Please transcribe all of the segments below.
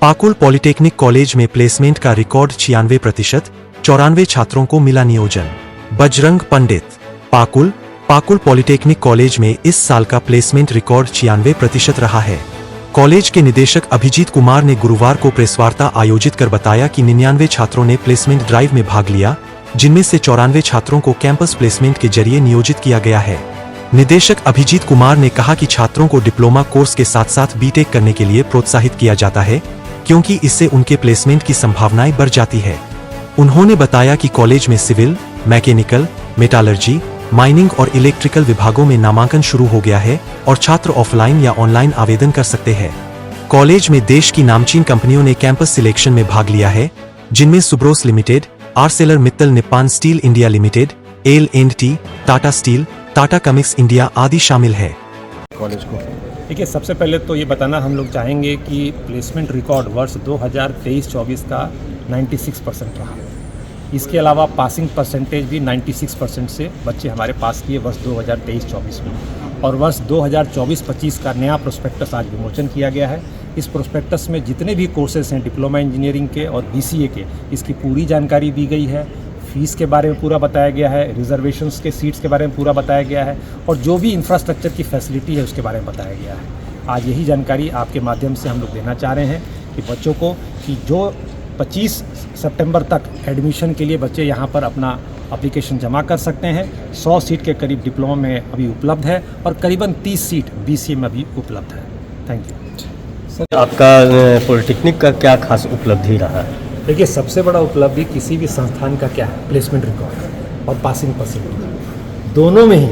Pakur polytechnic college में placement का record 96%, 94 छात्रों को मिला नियोजन। बजरंग पंडित। पाकुल पॉलिटेक्निक कॉलेज में इस साल का प्लेसमेंट रिकॉर्ड 96% रहा है। कॉलेज के निदेशक अभिजीत कुमार ने गुरुवार को प्रेसवार्ता आयोजित कर बताया कि 99 छात्रों ने प्लेसमेंट ड्राइव में भाग लिया, जिनमें से 94 छात्रों को कैंपस प्लेसमेंट के जरिए नियोजित किया गया है। निदेशक अभिजीत कुमार ने कहा कि छात्रों को डिप्लोमा कोर्स के साथ साथ बीटेक करने के लिए प्रोत्साहित किया जाता है, क्योंकि इससे उनके प्लेसमेंट की संभावनाएं बढ़ जाती है। उन्होंने बताया कि कॉलेज में सिविल, मैकेनिकल, मेटालर्जी, माइनिंग और इलेक्ट्रिकल विभागों में नामांकन शुरू हो गया है और छात्र ऑफलाइन या ऑनलाइन आवेदन कर सकते हैं। कॉलेज में देश की नामचीन कंपनियों ने कैंपस सिलेक्शन में भाग लिया है, जिनमें Subros limited, Arcelor Mittal Nippon steel India limited, L&T, Tata steel, Tata chemicals India आदि शामिल है। कॉलेज को देखिए, सबसे पहले तो ये बताना हम लोग चाहेंगे कि प्लेसमेंट रिकॉर्ड वर्ष 2023-24 का 96% रहा। इसके अलावा पासिंग परसेंटेज भी 96% से बच्चे हमारे पास किए वर्ष 2023-24 में। और वर्ष 2024-25 का नया प्रोस्पेक्टस आज विमोचन किया गया है। इस प्रोस्पेक्टस में जितने भी कोर्सेज हैं डिप्लोमा इंजीनियरिंग के और बीसीए के, इसकी पूरी जानकारी दी गई है। फीस के बारे में पूरा बताया गया है, रिजर्वेशंस के सीट्स के बारे में पूरा बताया गया है और जो भी इंफ्रास्ट्रक्चर की फैसिलिटी है उसके बारे में बताया गया है। आज यही जानकारी आपके माध्यम से हम लोग देना चाह रहे हैं कि बच्चों को कि जो 25 सितंबर तक एडमिशन के लिए बच्चे यहाँ पर अपना एप्लीकेशन जमा कर सकते हैं। 100 सीट के करीब डिप्लोमा में अभी उपलब्ध है और करीबन 30 सीट बीसीए में अभी उपलब्ध है। Thank you sir. आपका पॉलिटेक्निक का क्या खास उपलब्धि रहा है? देखिए, सबसे बड़ा उपलब्धि किसी भी संस्थान का क्या है, प्लेसमेंट रिकॉर्ड और पासिंग परसेंटेज। दोनों में ही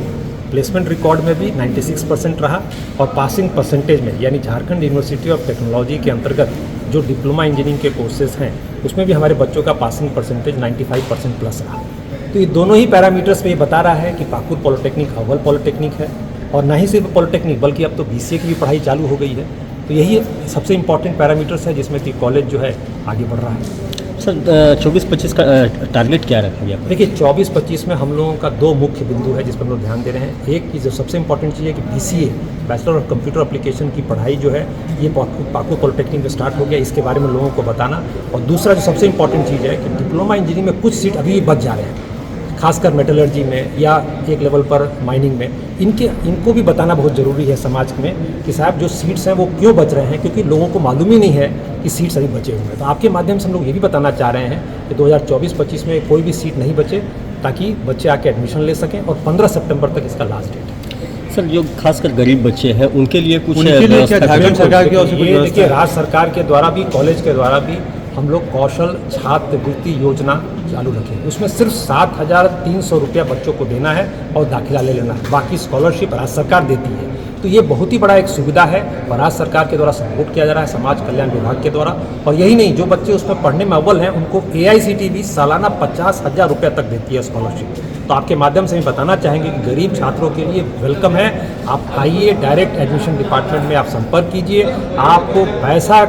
प्लेसमेंट रिकॉर्ड में भी 96% रहा और पासिंग परसेंटेज में यानी झारखंड यूनिवर्सिटी ऑफ टेक्नोलॉजी के अंतर्गत जो डिप्लोमा इंजीनियरिंग के कोर्सेज हैं उसमें भी हमारे बच्चों का पासिंग परसेंटेज 95% प्लस रहा। तो ये दोनों ही पैरामीटर्स पे ये बता रहा है कि पाकुल पॉलिटेक्निक अव्वल पॉलिटेक्निक है। और ना ही सिर्फ पॉलिटेक्निक बल्कि अब तो बीसीए की भी पढ़ाई चालू हो गई है। तो यही सबसे इम्पॉर्टेंट पैरामीटर्स है जिसमें कि कॉलेज जो है आगे बढ़ रहा है। सर, 24-25 का टारगेट क्या रखा गया? देखिए, 24-25 में हम लोगों का 2 मुख्य बिंदु है जिस पर हम लोग ध्यान दे रहे हैं। एक की जो सबसे इंपॉर्टेंट चीज़ है कि BCA bachelor of computer application की पढ़ाई जो है ये पाकुल पॉलिटेक्निक में स्टार्ट हो गया, इसके बारे में लोगों को बताना। और दूसरा जो सबसे इंपॉर्टेंट चीज़ है कि डिप्लोमा इंजीनियरिंग में कुछ सीट अभी भी बच जा रहे हैं, खासकर मेटलर्जी में या एक लेवल पर माइनिंग में। इनको भी बताना बहुत ज़रूरी है समाज में कि साहब जो सीट्स हैं वो क्यों बच रहे हैं, क्योंकि लोगों को मालूम ही नहीं है कि सीट्स अभी बचे हुए हैं। तो आपके माध्यम से हम लोग ये भी बताना चाह रहे हैं कि 2024-25 में कोई भी सीट नहीं बचे, ताकि बच्चे आके एडमिशन ले सकें। और 15 सितंबर तक इसका लास्ट डेट है। सर, जो खासकर गरीब बच्चे हैं उनके लिए कुछ झारखंड सरकार की देखिए, राज्य सरकार के द्वारा भी कॉलेज के द्वारा भी हम लोग कौशल छात्रवृत्ति योजना चालू रखें। उसमें सिर्फ 7,300 रुपया बच्चों को देना है और दाखिला ले लेना है। बाकी स्कॉलरशिप राज्य सरकार देती है। तो ये बहुत ही बड़ा एक सुविधा है और राज्य सरकार के द्वारा सपोर्ट किया जा रहा है, समाज कल्याण विभाग के द्वारा। और यही नहीं, जो बच्चे उसमें पढ़ने में अव्वल हैं उनको AICTE भी सालाना 50,000 रुपया तक देती है स्कॉलरशिप। तो आपके माध्यम से हम बताना चाहेंगे कि गरीब छात्रों के लिए वेलकम है। आप आइए, डायरेक्ट एडमिशन डिपार्टमेंट में आप संपर्क कीजिए। आपको पैसा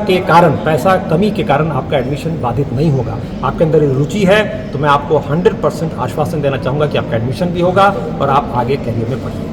कमी के कारण आपका एडमिशन बाधित नहीं होगा। आपके अंदर रुचि है तो मैं आपको 100% आश्वासन देना चाहूँगा कि आपका एडमिशन भी होगा और आप आगे करियर में बढ़िए।